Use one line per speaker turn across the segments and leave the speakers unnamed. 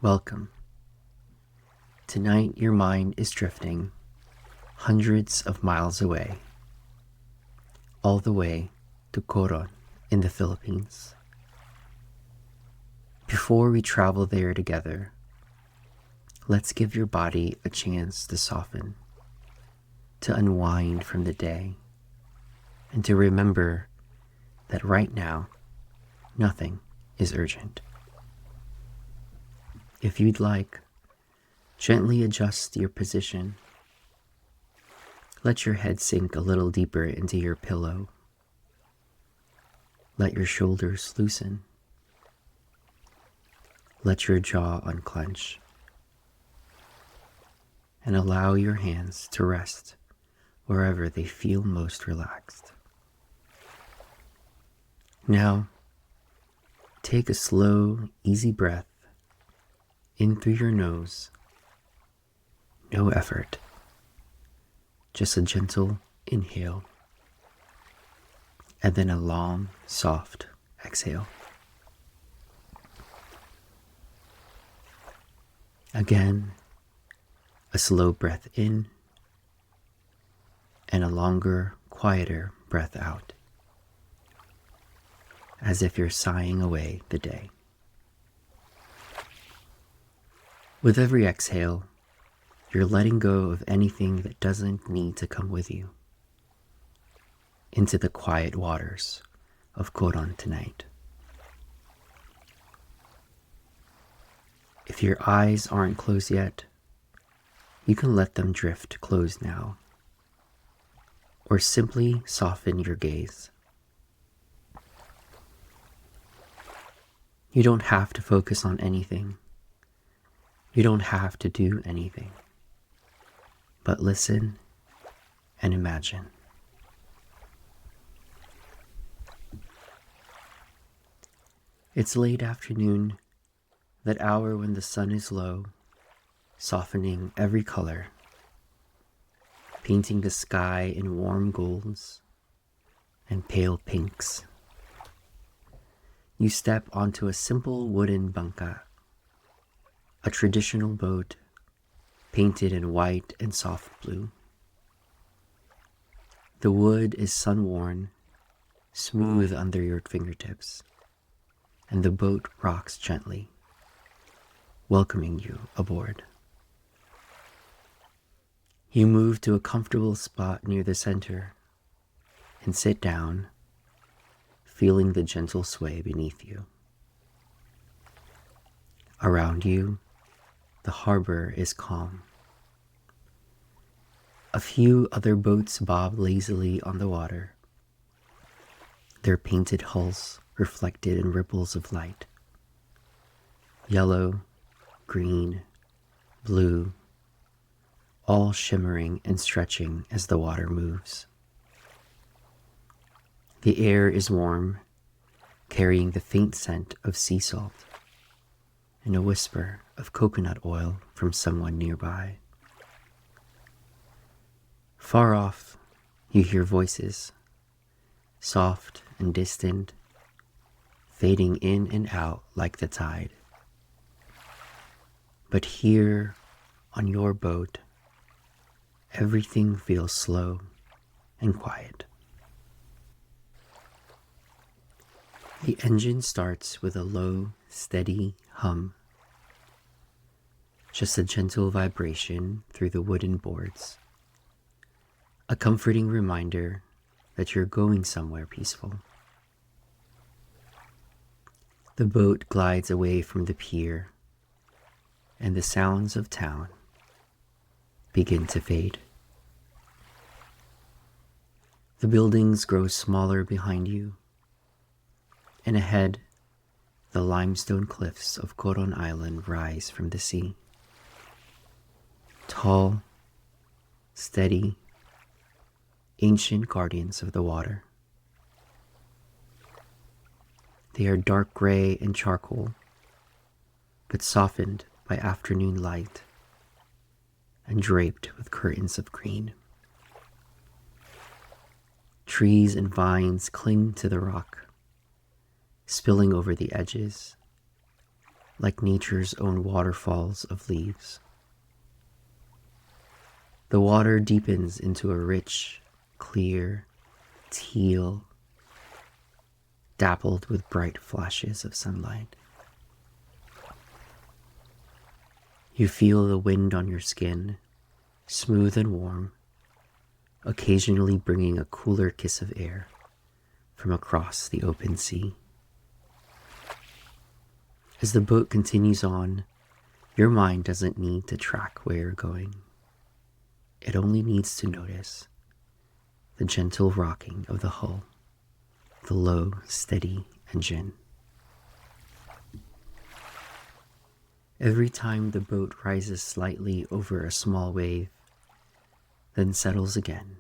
Welcome. Tonight your mind is drifting hundreds of miles away, all the way to Coron in the Philippines. Before we travel there together, let's give your body a chance to soften, to unwind from the day, and to remember that right now, nothing is urgent. If you'd like, gently adjust your position. Let your head sink a little deeper into your pillow. Let your shoulders loosen. Let your jaw unclench. And allow your hands to rest wherever they feel most relaxed. Now, take a slow, easy breath in through your nose. No effort, just a gentle inhale, and then a long, soft exhale. Again, a slow breath in, and a longer, quieter breath out, as if you're sighing away the day. With every exhale, you're letting go of anything that doesn't need to come with you into the quiet waters of Coron tonight. If your eyes aren't closed yet, you can let them drift closed now, or simply soften your gaze. You don't have to focus on anything. You don't have to do anything, but listen and imagine. It's late afternoon, that hour when the sun is low, softening every color, painting the sky in warm golds and pale pinks. You step onto a simple wooden bangka, a traditional boat painted in white and soft blue. The wood is sun-worn, smooth under your fingertips, and the boat rocks gently, welcoming you aboard. You move to a comfortable spot near the center and sit down, feeling the gentle sway beneath you. Around you, the harbor is calm. A few other boats bob lazily on the water, their painted hulls reflected in ripples of light. Yellow, green, blue, all shimmering and stretching as the water moves. The air is warm, carrying the faint scent of sea salt and a whisper of coconut oil from someone nearby. Far off, you hear voices, soft and distant, fading in and out like the tide. But here on your boat, everything feels slow and quiet. The engine starts with a low, steady hum, just a gentle vibration through the wooden boards, a comforting reminder that you're going somewhere peaceful. The boat glides away from the pier, and the sounds of town begin to fade. The buildings grow smaller behind you, and ahead, the limestone cliffs of Coron Island rise from the sea. Tall, steady, ancient guardians of the water. They are dark gray and charcoal, but softened by afternoon light and draped with curtains of green. Trees and vines cling to the rock, spilling over the edges, like nature's own waterfalls of leaves. The water deepens into a rich, clear, teal, dappled with bright flashes of sunlight. You feel the wind on your skin, smooth and warm, occasionally bringing a cooler kiss of air from across the open sea. As the boat continues on, your mind doesn't need to track where you're going. It only needs to notice the gentle rocking of the hull, the low, steady engine. Every time the boat rises slightly over a small wave, then settles again,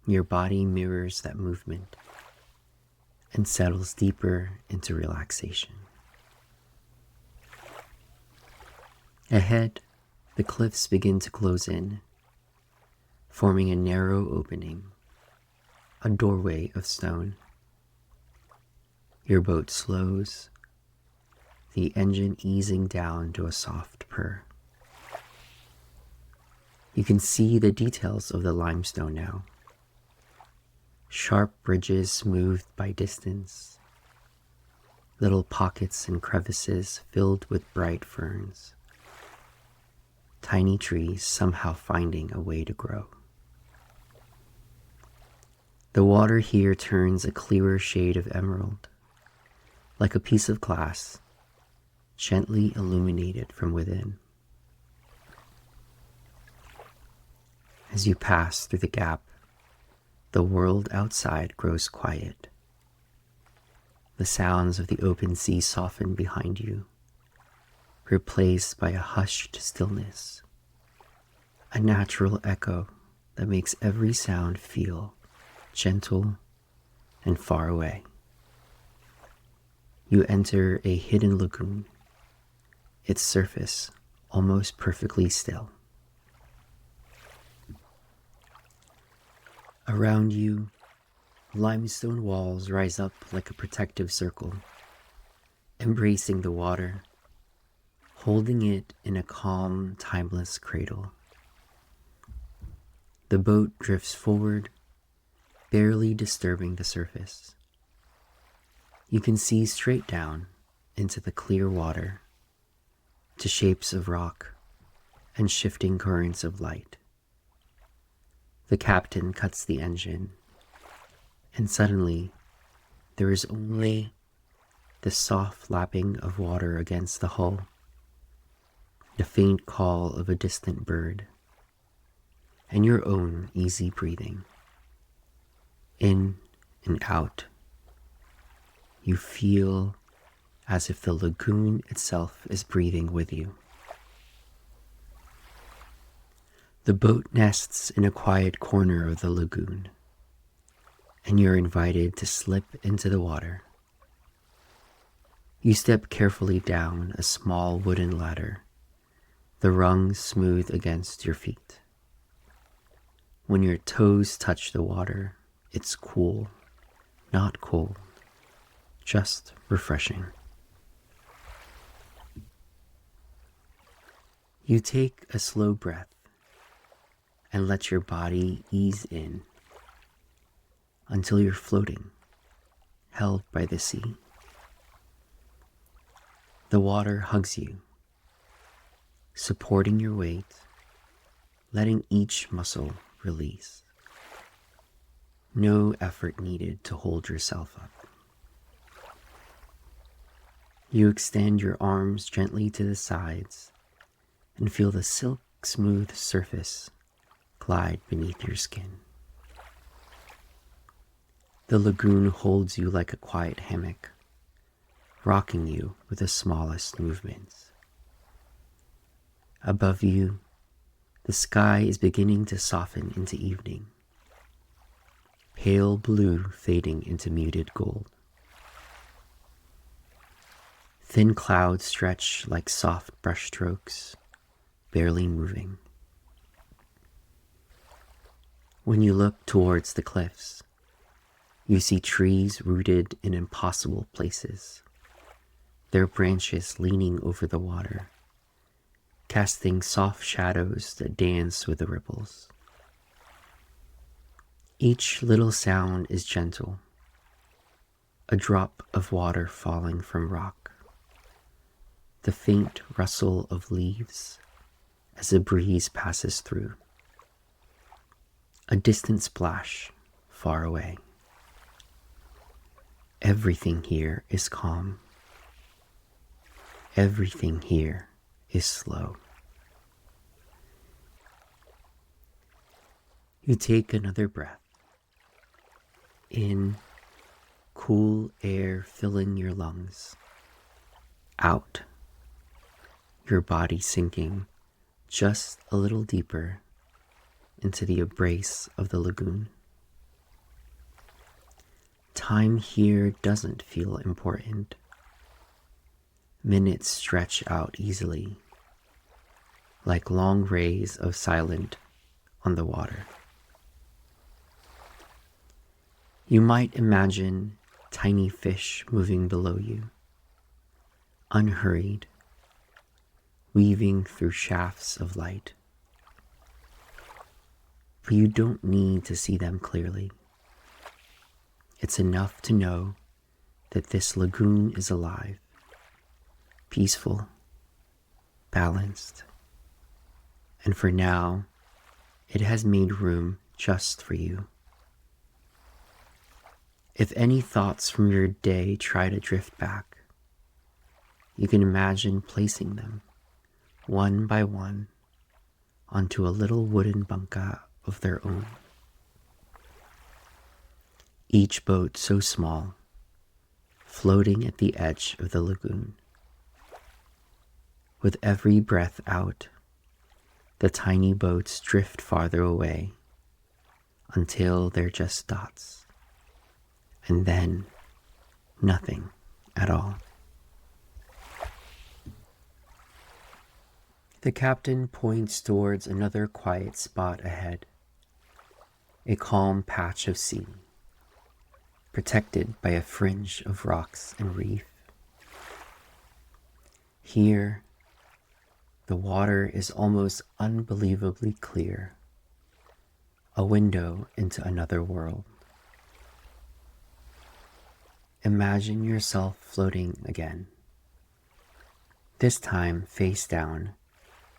your body mirrors that movement and settles deeper into relaxation. Ahead, the cliffs begin to close in, forming a narrow opening, a doorway of stone. Your boat slows, the engine easing down to a soft purr. You can see the details of the limestone now. Sharp ridges smoothed by distance, little pockets and crevices filled with bright ferns, tiny trees somehow finding a way to grow. The water here turns a clearer shade of emerald, like a piece of glass, gently illuminated from within. As you pass through the gap, the world outside grows quiet. The sounds of the open sea soften behind you, replaced by a hushed stillness, a natural echo that makes every sound feel gentle and far away. You enter a hidden lagoon, its surface almost perfectly still. Around you, limestone walls rise up like a protective circle, embracing the water, holding it in a calm, timeless cradle. The boat drifts forward, barely disturbing the surface. You can see straight down into the clear water, to shapes of rock and shifting currents of light. The captain cuts the engine, and suddenly there is only the soft lapping of water against the hull, the faint call of a distant bird, and your own easy breathing. In and out, you feel as if the lagoon itself is breathing with you. The boat nests in a quiet corner of the lagoon, and you're invited to slip into the water. You step carefully down a small wooden ladder, the rungs smooth against your feet. When your toes touch the water, it's cool, not cold, just refreshing. You take a slow breath and let your body ease in until you're floating, held by the sea. The water hugs you, supporting your weight, letting each muscle release. No effort needed to hold yourself up. You extend your arms gently to the sides and feel the silk-smooth surface glide beneath your skin. The lagoon holds you like a quiet hammock, rocking you with the smallest movements. Above you, the sky is beginning to soften into evening, pale blue fading into muted gold. Thin clouds stretch like soft brushstrokes, barely moving. When you look towards the cliffs, you see trees rooted in impossible places, their branches leaning over the water, casting soft shadows that dance with the ripples. Each little sound is gentle, a drop of water falling from rock, the faint rustle of leaves as a breeze passes through, a distant splash far away. Everything here is calm. Everything here is slow. You take another breath. In, cool air filling your lungs. Out, your body sinking just a little deeper into the embrace of the lagoon. Time here doesn't feel important. Minutes stretch out easily, like long rays of silent on the water. You might imagine tiny fish moving below you, unhurried, weaving through shafts of light. But you don't need to see them clearly. It's enough to know that this lagoon is alive, peaceful, balanced, and for now, it has made room just for you. If any thoughts from your day try to drift back, you can imagine placing them, one by one, onto a little wooden banca of their own. Each boat so small, floating at the edge of the lagoon. With every breath out, the tiny boats drift farther away until they're just dots. And then, nothing at all. The captain points towards another quiet spot ahead, a calm patch of sea, protected by a fringe of rocks and reef. Here, the water is almost unbelievably clear, a window into another world. Imagine yourself floating again, this time face down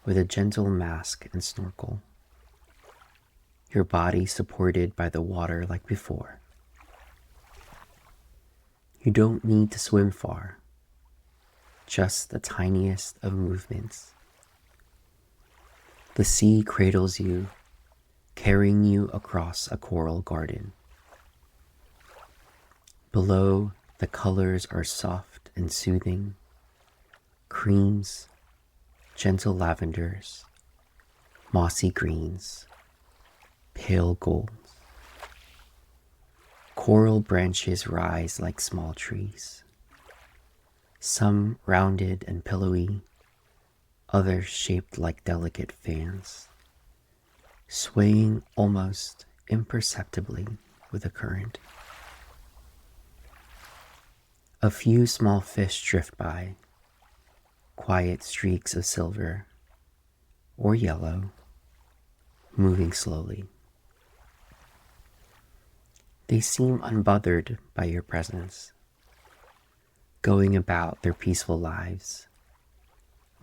with a gentle mask and snorkel, your body supported by the water like before. You don't need to swim far, just the tiniest of movements. The sea cradles you, carrying you across a coral garden. Below, the colors are soft and soothing, creams, gentle lavenders, mossy greens, pale golds. Coral branches rise like small trees, some rounded and pillowy, others shaped like delicate fans, swaying almost imperceptibly with the current. A few small fish drift by, quiet streaks of silver or yellow, moving slowly. They seem unbothered by your presence, going about their peaceful lives,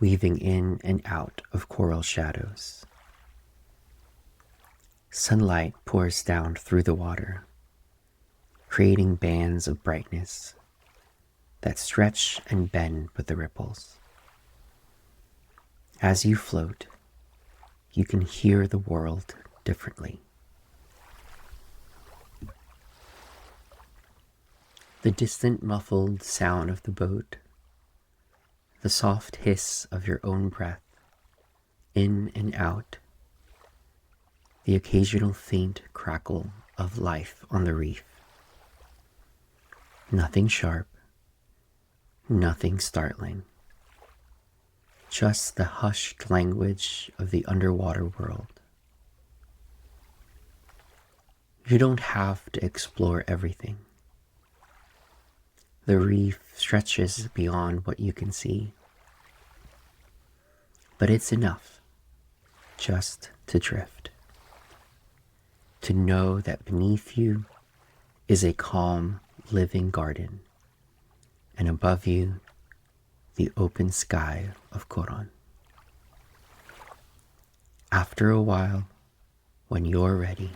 weaving in and out of coral shadows. Sunlight pours down through the water, creating bands of brightness that stretch and bend with the ripples. As you float, you can hear the world differently. The distant muffled sound of the boat, the soft hiss of your own breath, in and out, the occasional faint crackle of life on the reef. Nothing sharp, nothing startling, just the hushed language of the underwater world. You don't have to explore everything. The reef stretches beyond what you can see. But it's enough just to drift, to know that beneath you is a calm, living garden, and above you, the open sky of Coron. After a while, when you're ready,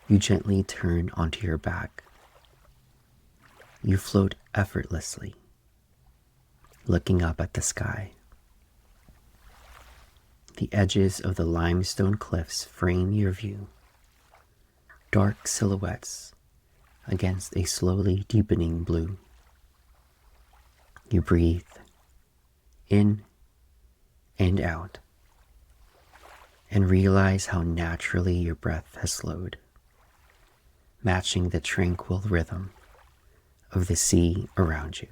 you gently turn onto your back. You float effortlessly, looking up at the sky. The edges of the limestone cliffs frame your view, dark silhouettes against a slowly deepening blue. You breathe in and out and realize how naturally your breath has slowed, matching the tranquil rhythm of the sea around you.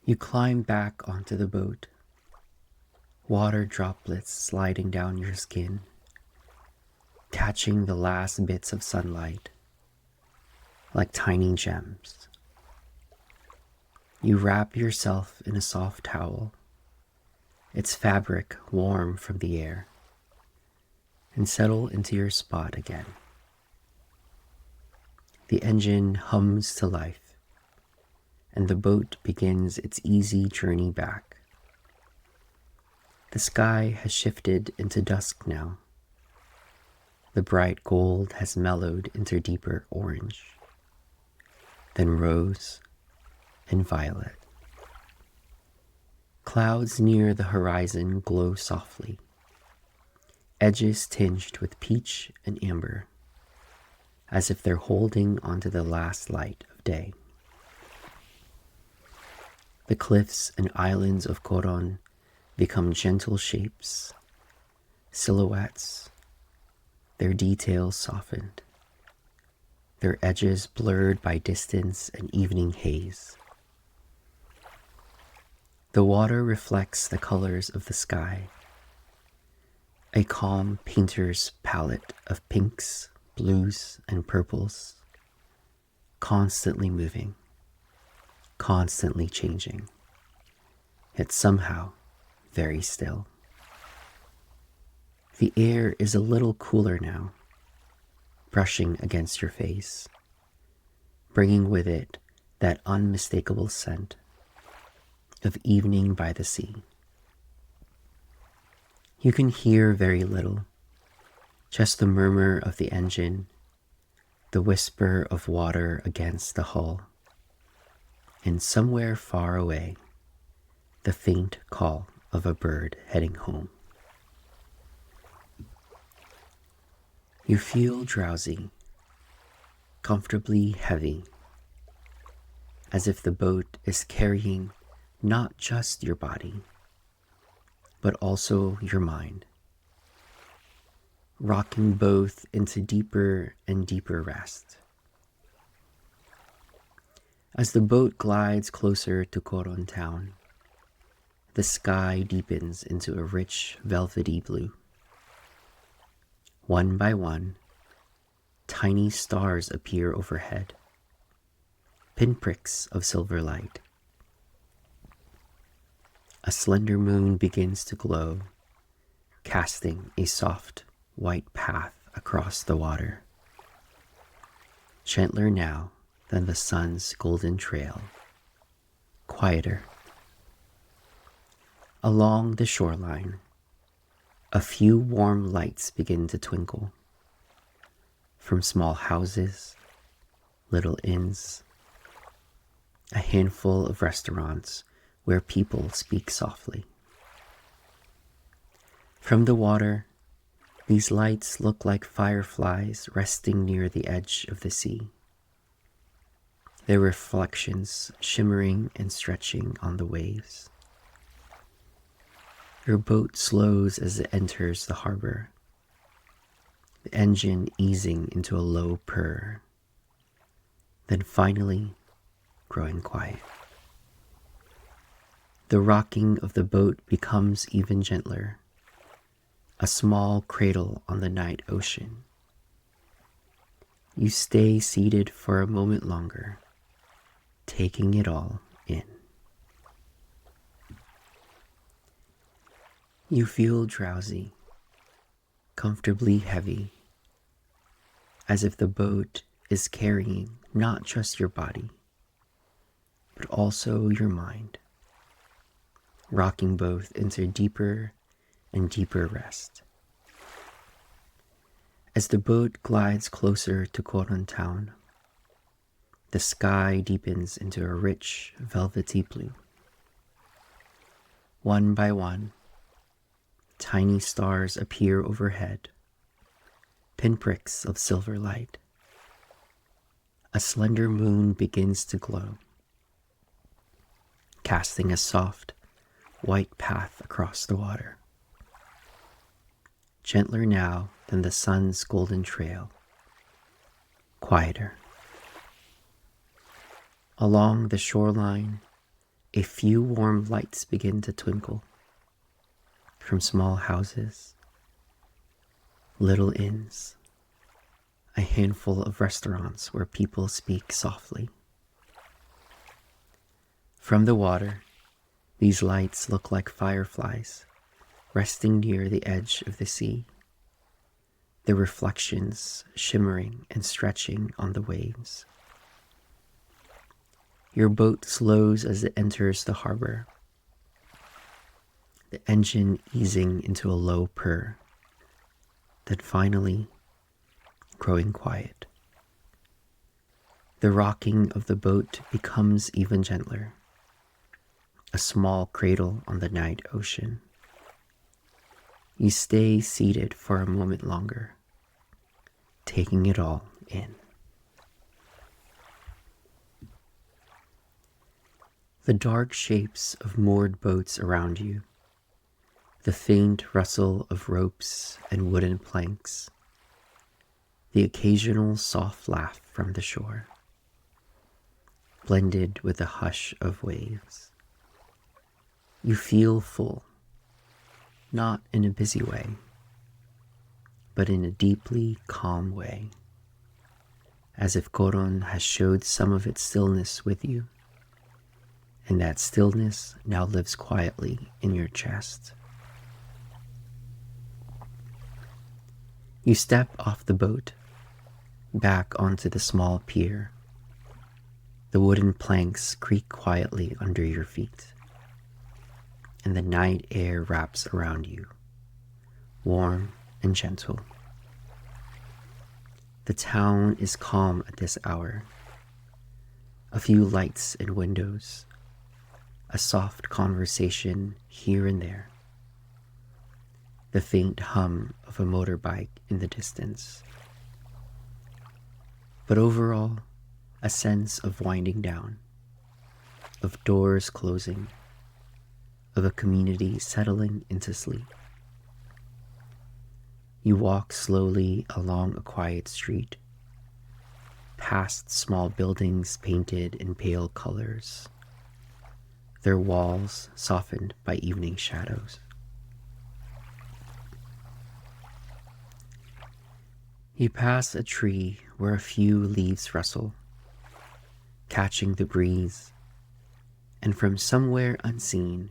You climb back onto the boat, water droplets sliding down your skin, catching the last bits of sunlight like tiny gems. You wrap yourself in a soft towel, its fabric warm from the air, and settle into your spot again. The engine hums to life, and the boat begins its easy journey back. The sky has shifted into dusk now. The bright gold has mellowed into deeper orange, then rose and violet. Clouds near the horizon glow softly, edges tinged with peach and amber, as if they're holding onto the last light of day. The cliffs and islands of Coron become gentle shapes, silhouettes, their details softened, their edges blurred by distance and evening haze. The water reflects the colors of the sky, a calm painter's palette of pinks, blues, and purples, constantly moving, constantly changing, yet somehow very still. The air is a little cooler now, brushing against your face, bringing with it that unmistakable scent of evening by the sea. You can hear very little, just the murmur of the engine, the whisper of water against the hull, and somewhere far away, the faint call of a bird heading home. You feel drowsy, comfortably heavy, as if the boat is carrying not just your body, but also your mind, rocking both into deeper and deeper rest. As the boat glides closer to Coron town, the sky deepens into a rich, velvety blue. One by one, tiny stars appear overhead, pinpricks of silver light. A slender moon begins to glow, casting a soft, white path across the water, gentler now than the sun's golden trail, quieter. Along the shoreline, a few warm lights begin to twinkle, from small houses, little inns, a handful of restaurants where people speak softly. From the water, these lights look like fireflies resting near the edge of the sea, their reflections shimmering and stretching on the waves. Your boat slows as it enters the harbor, the engine easing into a low purr, then finally growing quiet. The rocking of the boat becomes even gentler, a small cradle on the night ocean. You stay seated for a moment longer, taking it all in. You feel drowsy, comfortably heavy, as if the boat is carrying not just your body, but also your mind, rocking both into deeper and deeper rest. As the boat glides closer to Coron town, the sky deepens into a rich, velvety blue. One by one, tiny stars appear overhead, pinpricks of silver light. A slender moon begins to glow, casting a soft, white path across the water. Gentler now than the sun's golden trail, quieter. Along the shoreline, a few warm lights begin to twinkle from small houses, little inns, a handful of restaurants where people speak softly. From the water, these lights look like fireflies resting near the edge of the sea, their reflections shimmering and stretching on the waves. Your boat slows as it enters the harbor, the engine easing into a low purr, then finally growing quiet. The rocking of the boat becomes even gentler, a small cradle on the night ocean. You stay seated for a moment longer, taking it all in. The dark shapes of moored boats around you, the faint rustle of ropes and wooden planks, the occasional soft laugh from the shore, blended with the hush of waves. You feel full, not in a busy way, but in a deeply calm way, as if Coron has showed some of its stillness with you, and that stillness now lives quietly in your chest. You step off the boat, back onto the small pier. The wooden planks creak quietly under your feet, and the night air wraps around you, warm and gentle. The town is calm at this hour. A few lights in windows, a soft conversation here and there, the faint hum of a motorbike in the distance. But overall, a sense of winding down, of doors closing, of a community settling into sleep. You walk slowly along a quiet street, past small buildings painted in pale colors, their walls softened by evening shadows. You pass a tree where a few leaves rustle, catching the breeze, and from somewhere unseen,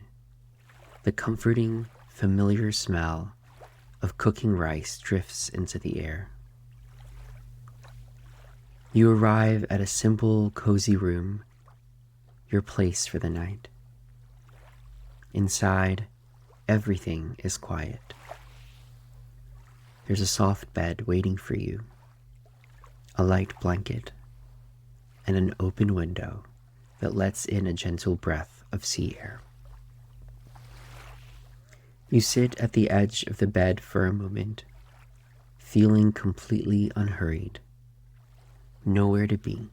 the comforting, familiar smell of cooking rice drifts into the air. You arrive at a simple, cozy room, your place for the night. Inside, everything is quiet. There's a soft bed waiting for you, a light blanket, and an open window that lets in a gentle breath of sea air. You sit at the edge of the bed for a moment, feeling completely unhurried. Nowhere to be,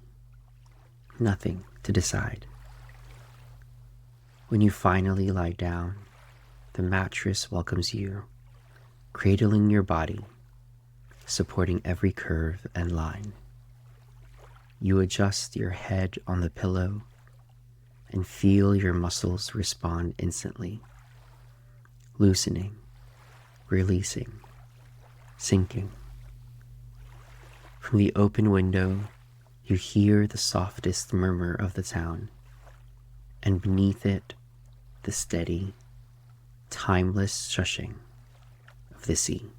nothing to decide. When you finally lie down, the mattress welcomes you, cradling your body, supporting every curve and line. You adjust your head on the pillow and feel your muscles respond instantly, loosening, releasing, sinking. From the open window, you hear the softest murmur of the town, and beneath it, the steady, timeless shushing of the sea.